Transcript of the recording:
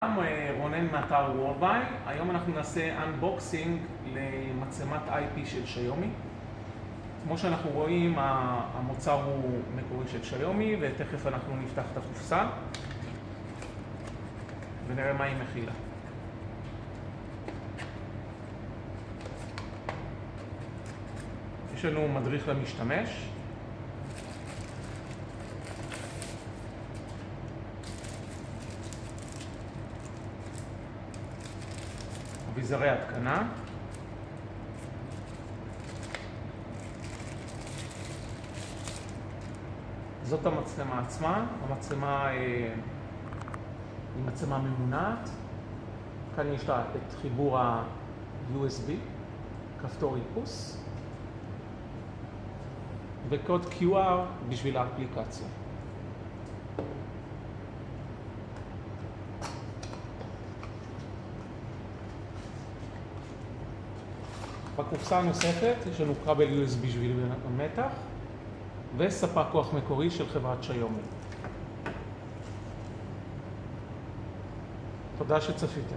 רונן מאתר וורלדווי. היום אנחנו נעשה אנבוקסינג למצלמת IP של שיומי. כמו שאנחנו רואים, המוצר הוא מקורי של שיומי, ותכף אנחנו נפתח את הקופסה ונראה מה היא מכילה. יש לנו מדריך למשתמש, אביזרי התקנה, זאת המצלמה עצמה. המצלמה היא מצלמה ממונעת. כאן יש לה את חיבור ה-USB, כפתור איפוס, וקוד QR בשביל האפליקציה. בקופסה הנוספת יש לנו כבל USB בשביל המתח, וספק כוח מקורי של חברת שיומי. תודה שצפיתם.